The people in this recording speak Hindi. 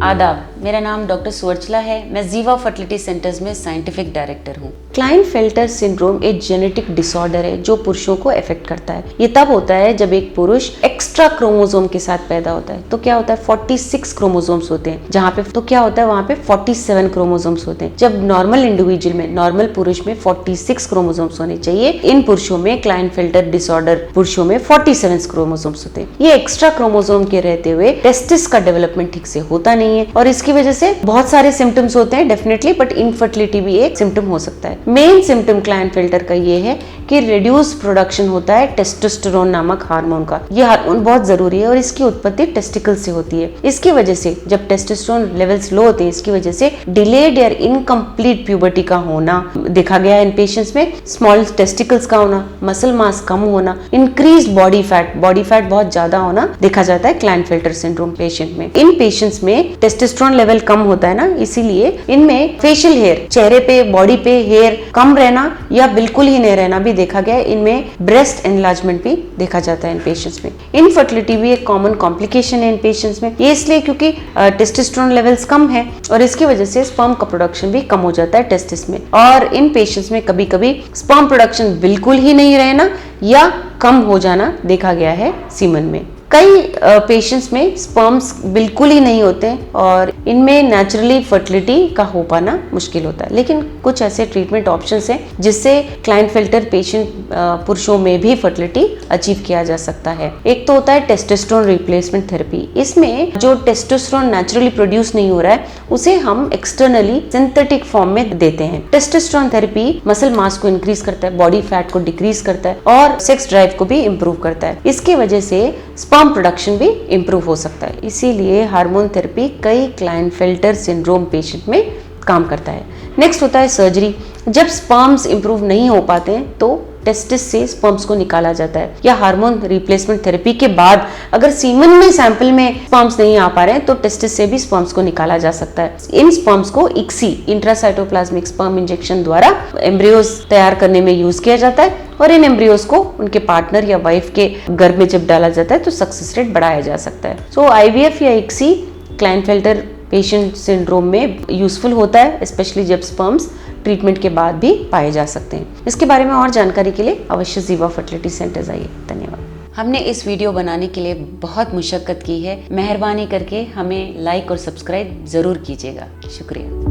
आदाब, मेरा नाम डॉक्टर सुवर्चला है। मैं जीवा फर्टिलिटी सेंटर्स में साइंटिफिक डायरेक्टर हूँ। क्लाइनफेल्टर सिंड्रोम एक जेनेटिक डिसऑर्डर है जो पुरुषों को अफेक्ट करता है। ये तब होता है जब एक पुरुष एक्स्ट्रा क्रोमोसोम के साथ पैदा होता है। तो क्या होता है, 46 क्रोमोसोम्स होते हैं, जहाँ पे तो क्या होता है वहाँ पे 47 क्रोमोसोम्स होते हैं। जब नॉर्मल इंडिविजुअल में, नॉर्मल पुरुष में 46 क्रोमोसोम्स होने चाहिए, इन पुरुषों में क्लाइनफेल्टर डिसऑर्डर पुरुषों में 47 क्रोमोसोम्स होते हैं। ये एक्स्ट्रा क्रोमोसोम के रहते हुए टेस्टिस का डेवलपमेंट ठीक से होता नहीं है और इसकी वजह से बहुत सारे सिम्टम्स होते हैं डेफिनेटली, बट इनफर्टिलिटी भी एक सिम्टम हो सकता है। मेन सिम्टम क्लाइनफेल्टर का ये है कि रिड्यूस प्रोडक्शन होता है टेस्टोस्टेरोन नामक हार्मोन का। ये हार्मोन बहुत जरूरी है और इसकी उत्पत्ति टेस्टिकल से होती है। इसकी वजह से जब टेस्टोस्टेरोन लेवल्स लो होते हैं, इसकी वजह से डिलेड या इनकम्प्लीट प्यूबर्टी का होना देखा गया है इन पेशेंट्स में। स्मॉल टेस्टिकल्स का होना, मसल मास कम होना, इंक्रीज बॉडी फैट बहुत ज्यादा होना देखा जाता है क्लाइनफेल्टर सिंड्रोम पेशेंट में। इन पेशेंट्स में टेस्टोस्टेरोन लेवल कम होता है ना, इसीलिए इनमें फेशियल हेयर, चेहरे पे, बॉडी पे हेयर कम रहना या बिल्कुल ही नहीं रहना भी देखा गया है। इनमें ब्रेस्ट एनलार्जमेंट भी देखा जाता है इन पेशेंट्स में। इनफर्टिलिटी भी एक कॉमन कॉम्प्लिकेशन है इन पेशेंट्स में। ये इसलिए क्योंकि टेस्टोस्टेरोन लेवल्स कम है और इसकी वजह से स्पर्म का प्रोडक्शन भी कम हो जाता है टेस्टिस में। और इन पेशेंट्स में कभी कभी स्पर्म प्रोडक्शन बिल्कुल ही नहीं रहना या कम हो जाना देखा गया है सीमन में। कई पेशेंट्स में स्पर्म्स बिल्कुल ही नहीं होते और इनमें नेचुरली फर्टिलिटी का हो पाना मुश्किल होता है। लेकिन कुछ ऐसे ट्रीटमेंट ऑप्शंस हैं जिससे क्लाइनफेल्टर पेशेंट पुरुषों में भी फर्टिलिटी अचीव किया जा सकता है। एक तो होता है टेस्टोस्टेरोन रिप्लेसमेंट थेरेपी। इसमें जो टेस्टोस्टेरोन नेचुरली प्रोड्यूस नहीं हो रहा है उसे हम एक्सटर्नली सिंथेटिक फॉर्म में देते हैं। टेस्टोस्टेरोन थेरेपी मसल मास को इंक्रीज करता है, बॉडी फैट को डिक्रीज करता है और सेक्स ड्राइव को भी इम्प्रूव करता है। इसकी वजह से स्पर्म प्रोडक्शन भी इम्प्रूव हो सकता है। इसीलिए हार्मोन थेरेपी कई क्लाइनफेल्टर सिंड्रोम पेशेंट में काम करता है। नेक्स्ट होता है सर्जरी। जब स्पर्म्स इम्प्रूव नहीं हो पाते हैं तो टेस्टिस से स्पर्म्स को निकाला जाता है, या हार्मोन रिप्लेसमेंट थेरेपी के बाद अगर सीमन में सैंपल में स्पर्म्स नहीं आ पा रहे हैं तो टेस्टिस से भी स्पर्म्स को निकाला जा सकता है। इन स्पर्म्स को इक्सी, इंट्रासाइटोप्लाज्मिक स्पर्म इंजेक्शन द्वारा एम्ब्रियोज तैयार करने में यूज किया जाता है और इन एम्ब्रियोज को उनके पार्टनर या वाइफ के गर्भ में जब डाला जाता है तो सक्सेस रेट बढ़ाया जा सकता है। सो आईवीएफ या इक्सी क्लाइनफेल्टर पेशेंट सिंड्रोम में यूजफुल होता है, स्पेशली जब स्पर्म्स ट्रीटमेंट के बाद भी पाए जा सकते हैं। इसके बारे में और जानकारी के लिए अवश्य जीवा फर्टिलिटी सेंटर्स आइए। धन्यवाद। हमने इस वीडियो बनाने के लिए बहुत मुशक्कत की है। मेहरबानी करके हमें लाइक और सब्सक्राइब जरूर कीजिएगा। शुक्रिया।